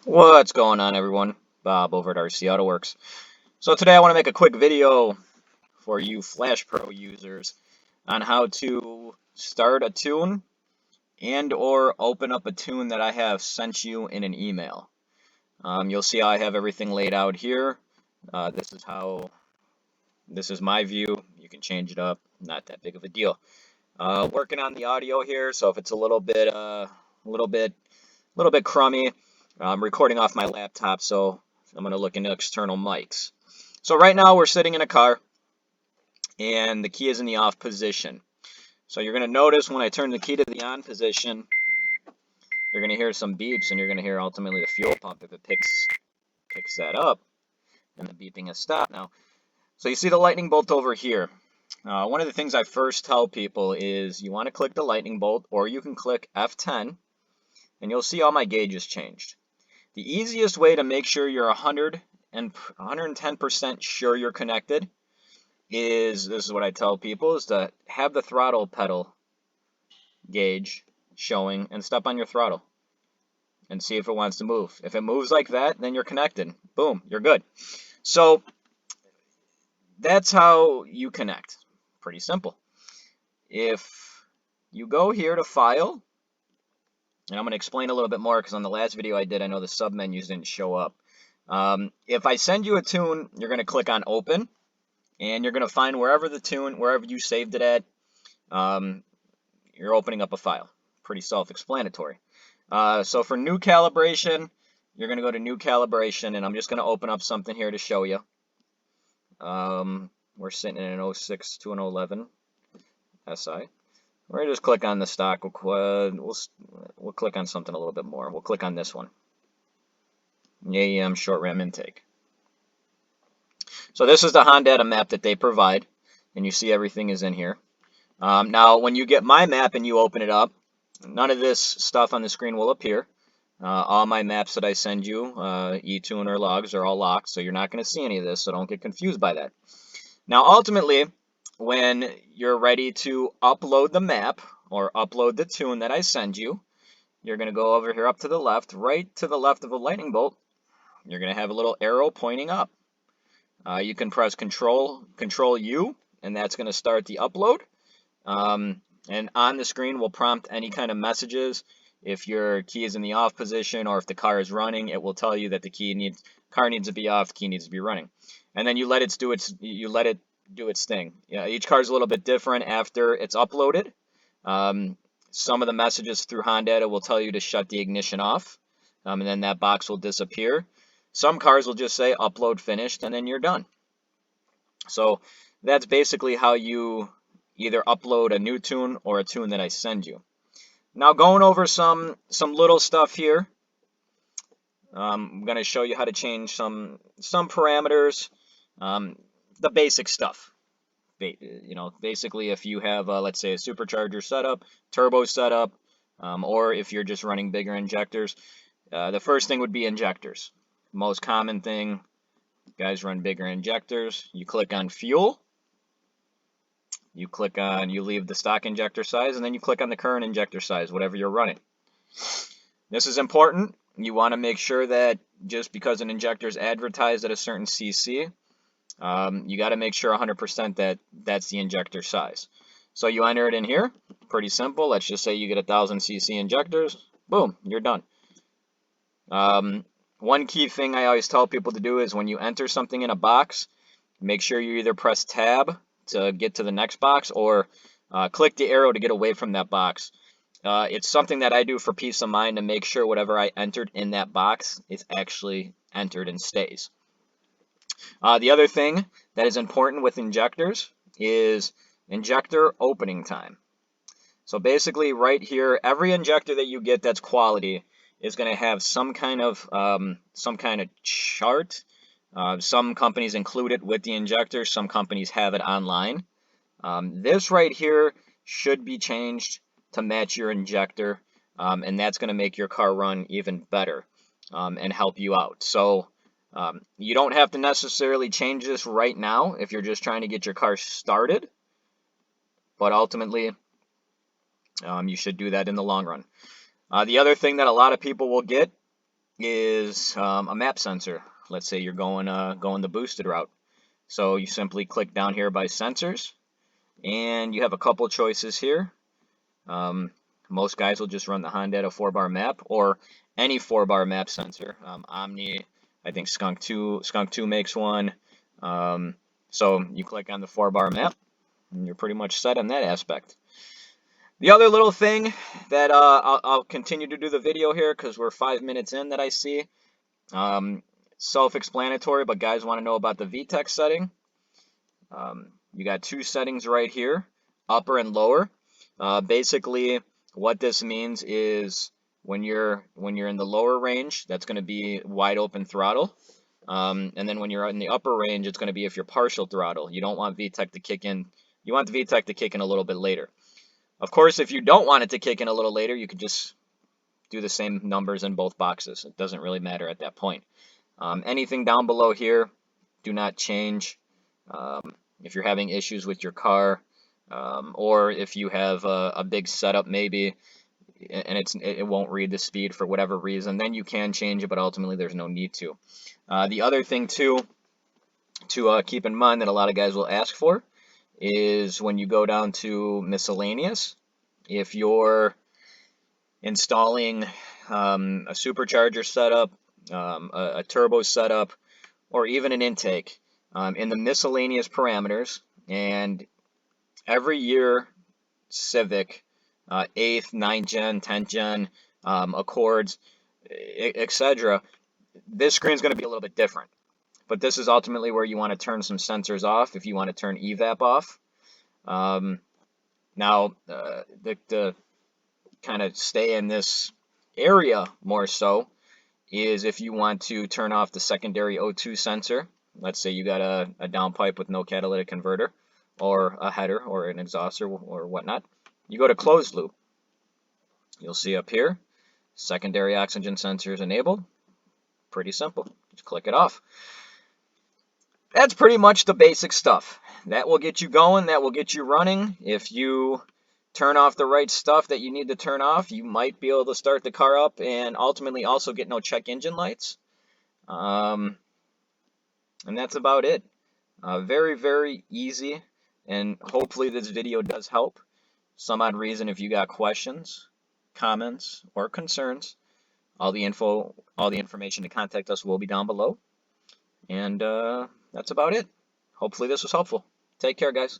What's going on, everyone? Bob over at RCautoworks. So today I want to make a quick video for you flashpro users on how to start a tune and or open up a tune that I have sent you in an email. You'll see how I have everything laid out here. This is my view. You can change it up. Not that big of a deal. Working on the audio here, so if it's a little bit crummy. I'm recording off my laptop, so I'm going to look into external mics. So right now we're sitting in a car, and the key is in the off position. So you're going to notice when I turn the key to the on position, you're going to hear some beeps, and you're going to hear ultimately the fuel pump if it picks that up, and the beeping has stopped now. So you see the lightning bolt over here. One of the things I first tell people is you want to click the lightning bolt, or you can click F10, and you'll see all my gauges changed. The easiest way to make sure you're 110% sure you're connected this is what I tell people, is to have the throttle pedal gauge showing and step on your throttle and see if it wants to move. If it moves like that, then you're connected. Boom, you're good. So that's how you connect. Pretty simple. If you go here to File, and I'm going to explain a little bit more because on the last video I did, I know the submenus didn't show up. If I send you a tune, you're going to click on Open, and you're going to find wherever you saved it at, you're opening up a file. Pretty self-explanatory. So for new calibration, you're going to go to New Calibration, and I'm just going to open up something here to show you. We're sitting in an 06 to an 11 SI. We're going to just click on the stock. We'll click on something a little bit more. We'll click on this one. AEM short ram intake. So this is the Hondata map that they provide, and you see everything is in here. Now, when you get my map and you open it up, none of this stuff on the screen will appear. All my maps that I send you, eTune or logs, are all locked, so you're not going to see any of this, so don't get confused by that. Now, ultimately, when you're ready to upload the map or upload the tune that I send you, you're going to go over here up to the left, right to the left of a lightning bolt. You're going to have a little arrow pointing up. You can press Control U, and that's going to start the upload. And on the screen will prompt any kind of messages. If your key is in the off position or if the car is running, it will tell you that the car needs to be off, the key needs to be running. And then you let it do its thing. Yeah, each car is a little bit different after it's uploaded. Some of the messages through Hondata will tell you to shut the ignition off, and then that box will disappear. Some cars will just say upload finished, and then you're done. So that's basically how you either upload a new tune or a tune that I send you. Now, going over some little stuff here. I'm going to show you how to change some parameters, the basic stuff. Basically, if you have, let's say, a supercharger setup, turbo setup, or if you're just running bigger injectors, the first thing would be injectors. Most common thing, guys run bigger injectors. You click on fuel. You leave the stock injector size, and then you click on the current injector size, whatever you're running. This is important. You want to make sure that just because an injector is advertised at a certain CC, you got to make sure 100% that that's the injector size. So you enter it in here. Pretty simple. Let's just say you get 1,000 cc injectors. Boom, you're done. One key thing I always tell people to do is when you enter something in a box, make sure you either press tab to get to the next box or click the arrow to get away from that box. It's something that I do for peace of mind to make sure whatever I entered in that box is actually entered and stays. The other thing that is important with injectors is injector opening time. So basically right here, every injector that you get that's quality is going to have some kind of chart. Some companies include it with the injector. Some companies have it online. This right here should be changed to match your injector, and that's going to make your car run even better and help you out. So you don't have to necessarily change this right now if you're just trying to get your car started, but ultimately you should do that in the long run. The other thing that a lot of people will get is a map sensor. Let's say you're going the boosted route. So you simply click down here by sensors, and you have a couple choices here. Most guys will just run the Hondata 4-bar map or any 4-bar map sensor. Omni, I think Skunk 2 makes one. So you click on the 4-bar map, and you're pretty much set on that aspect. The other little thing that I'll continue to do the video here because we're 5 minutes in that I see. Self-explanatory, but guys want to know about the VTEC setting. You got two settings right here, upper and lower. Basically, what this means is when you're in the lower range, that's going to be wide open throttle. And then when you're in the upper range, it's going to be if you're partial throttle. You don't want VTEC to kick in. You want the VTEC to kick in a little bit later. Of course, if you don't want it to kick in a little later, you could just do the same numbers in both boxes. It doesn't really matter at that point. Anything down below here, do not change. If you're having issues with your car, or if you have a big setup maybe, and it won't read the speed for whatever reason, then you can change it, but ultimately there's no need to. The other thing too to keep in mind that a lot of guys will ask for is when you go down to miscellaneous, if you're installing a supercharger setup, a turbo setup, or even an intake, in the miscellaneous parameters, and every year Civic, 8th, 9th gen, 10th gen, Accords, etc., this screen is going to be a little bit different. But this is ultimately where you want to turn some sensors off if you want to turn evap off. Now, the kind of stay in this area more so is if you want to turn off the secondary O2 sensor. Let's say you got a downpipe with no catalytic converter, or a header, or an exhaust, or whatnot. You go to closed loop. You'll see up here, secondary oxygen sensors enabled. Pretty simple. Just click it off. That's pretty much the basic stuff. That will get you going. That will get you running. If you turn off the right stuff that you need to turn off, you might be able to start the car up and ultimately also get no check engine lights. And that's about it. Very, very easy, and hopefully this video does help. Some odd reason, if you got questions, comments, or concerns, all the information to contact us will be down below. And that's about it. Hopefully this was helpful. Take care, guys.